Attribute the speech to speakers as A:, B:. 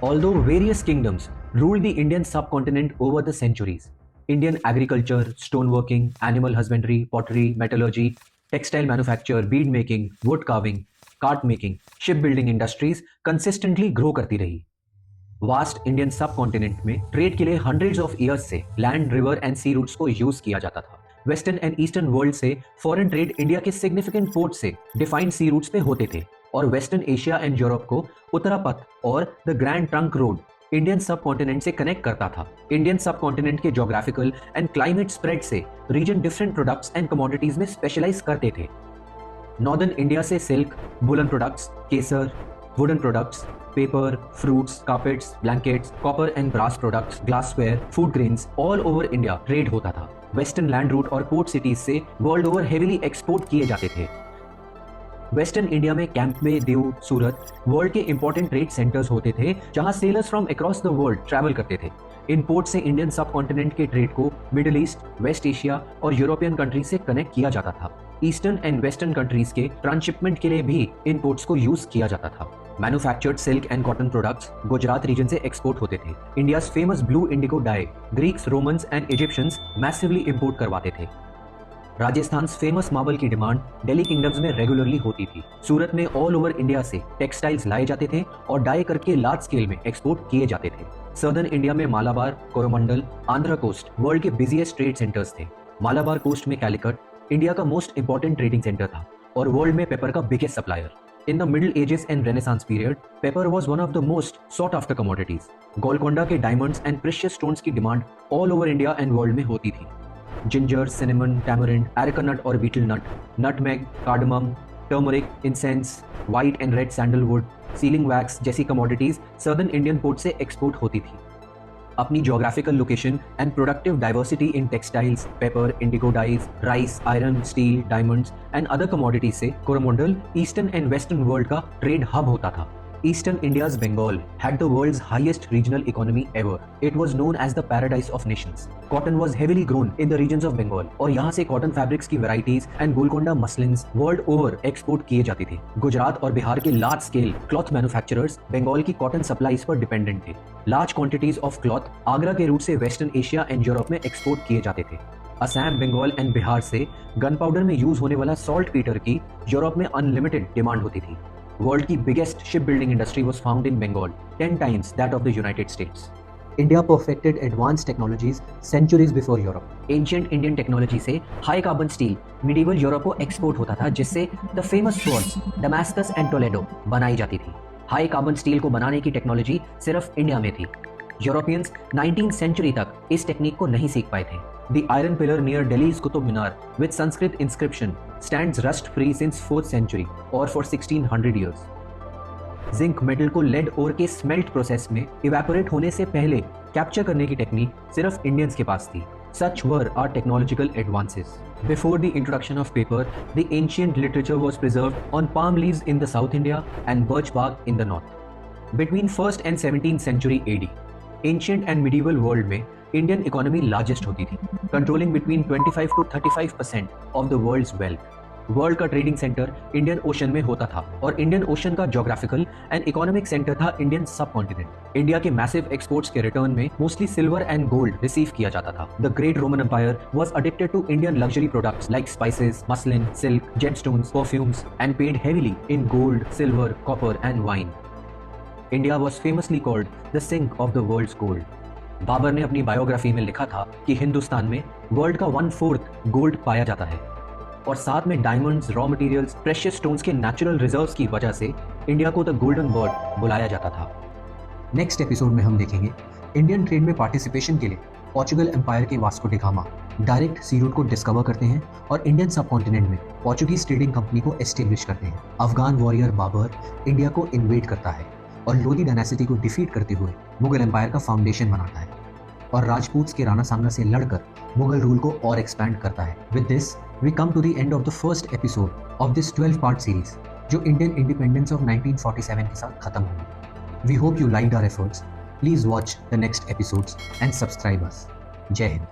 A: Although various kingdoms ruled the Indian subcontinent over the centuries, Indian agriculture, stoneworking, animal husbandry, pottery, metallurgy, textile manufacture, bead making, wood carving, cart making, shipbuilding industries consistently grow करती रही। Vast Indian सब continent में trade के लिए hundreds of years से land, river and sea routes को use किया जाता था। वेस्टर्न एंड ईस्टर्न वर्ल्ड से फॉरेन ट्रेड इंडिया के सिग्निफिकेंट पोर्ट से डिफाइंड सी रूट्स पे होते थे और वेस्टर्न एशिया एंड यूरोप को उत्तरापथ और the grand trunk road Indian subcontinent से कनेक्ट करता था। इंडियन सब कॉन्टिनेंट के ज्योग्राफिकल एंड क्लाइमेट स्प्रेड से region different products and commodities में स्पेशलाइज करते थे। नॉर्दर्न इंडिया से सिल्क, वुलन प्रोडक्ट्स, केसर, wooden products, paper, fruits, carpets, blankets, copper and brass products, glassware, food grains all over India trade होता था। Western land route और port cities से world over heavily export किए जाते थे। Western India में camp में, देव, सूरत वर्ल्ड के इंपॉर्टेंट ट्रेड सेंटर्स होते थे जहां sellers from across the world travel करते थे। इन पोर्ट से इंडियन सब कॉन्टिनेंट के ट्रेड को मिडिल ईस्ट, वेस्ट एशिया और यूरोपियन कंट्रीज से कनेक्ट किया जाता था। ईस्टर्न एंड वेस्टर्न कंट्रीज के ट्रांसशिपमेंट के लिए भी इन पोर्ट्स को यूज किया जाता था। Manufactured silk and cotton products Gujarat region से एक्सपोर्ट होते थे। India's famous blue indigo dye Greeks, Romans and Egyptians massively import करवाते थे। राजस्थान फेमस मार्बल की डिमांड दिल्ली किंगडम्स में रेगुलरली होती थी। सूरत में ऑल ओवर इंडिया से टेक्सटाइल्स लाए जाते थे और डाई करके लार्ज स्केल में एक्सपोर्ट किए जाते थे। सदर्न इंडिया में मालाबार, कोरोमंडल, आंध्र कोस्ट वर्ल्ड के बिजिएस्ट ट्रेड सेंटर्स थे। मालाबार कोस्ट में कैलिकट इंडिया का मोस्ट इंपॉर्टेंट ट्रेडिंग सेंटर था और वर्ल्ड में पेपर का biggest supplier. In the Middle Ages and Renaissance period, pepper was one of the most sought after commodities. Golconda के diamonds and precious stones की demand all over India and world में होती थी। Ginger, cinnamon, tamarind, areca nut और betel nut, nutmeg, cardamom, turmeric, incense, white and red sandalwood, sealing wax जैसी commodities southern Indian port से export होती थी। अपनी geographical location and productive diversity in textiles, paper, indigo dyes, rice, iron, steel, diamonds and other commodities से Coromandel eastern and western world का trade hub होता था। Eastern India's Bengal had the world's highest regional economy ever. It was known as the paradise of nations. Cotton was heavily grown in the regions of Bengal और यहाँ से cotton fabrics की varieties and Golconda muslins world over export किए जाते थे। गुजरात और बिहार के large scale cloth manufacturers Bengal की कॉटन सप्लाईज पर डिपेंडेंट थे। Large quantities of cloth Agra के रूट से वेस्टर्न एशिया एंड यूरोप में एक्सपोर्ट किए जाते थे। असम, बंगाल एंड बिहार से गन पाउडर में यूज होने वाला सॉल्ट पीटर की यूरोप में अनलिमिटेड डिमांड होती थी। World की biggest shipbuilding industry was found in Bengal, 10 times that of the United States. India perfected advanced technologies centuries before Europe. Ancient Indian technology से high carbon steel medieval Europe को export होता था, जिससे the famous swords Damascus and Toledo बनाई जाती थी। High carbon steel को बनाने की टेक्नोलॉजी सिर्फ इंडिया में थी। यूरोपियंस 19th सेंचुरी तक इस टेक्निक को नहीं सीख पाए थे। The iron pillar near Delhi's Qutub Minar with Sanskrit inscription stands rust free since 4th century or for 1600 years. Zinc metal को लेड ओर के स्मेल्ट प्रोसेस में इवेपोरेट होने से पहले कैप्चर करने की टेक्निक सिर्फ इंडियंस के पास थी। Such were our technological advances. Before the introduction of paper, the ancient literature was preserved on palm leaves in the South India and birch bark in the north. Between 1st and 17th century AD, ancient and medieval world में Indian economy largest होती थी, controlling between 25 to 35% of the world's wealth. World का trading centre Indian ocean में होता था और Indian ocean का geographical and economic centre था इंडियन सब कॉन्टिनेंट। इंडिया के मैसिव एक्सपोर्ट्स के रिटर्न में mostly silver and gold receive किया जाता था। The great Roman empire was addicted to Indian luxury products like spices, muslin, silk, gemstones, perfumes and paid heavily in gold, silver, copper and wine. India was famously called the sink of the world's gold. Babur ने अपनी biography में लिखा था कि हिंदुस्तान में world का 1/4 gold पाया जाता है और साथ में diamonds, raw materials, precious stones के नेचुरल रिजर्व्स की वजह से इंडिया को द गोल्डन बर्ड बुलाया जाता था। नेक्स्ट एपिसोड में हम देखेंगे इंडियन ट्रेड में पार्टिसिपेशन के लिए पोर्चुगल एम्पायर के वास्को डी गामा डायरेक्ट सी रूट को डिस्कवर करते हैं और इंडियन सब कॉन्टिनेंट में पोर्चुगीज ट्रेडिंग कंपनी को एस्टेब्लिश करते हैं। अफगान वॉरियर बाबर इंडिया को इन्वेड करता है और लोधी डायनेस्टी को डिफीट करते हुए मुगल एम्पायर का फाउंडेशन बनाता है और राजपूत्स के राणा सांगा से लड़कर मुगल रूल को और एक्सपैंड करता है। With this we come to the end of the first episode of this 12-part series जो इंडियन इंडिपेंडेंस ऑफ 1947 के साथ खत्म हुई। We hope you liked our efforts. Please watch the next episodes and subscribe us. जय हिंद।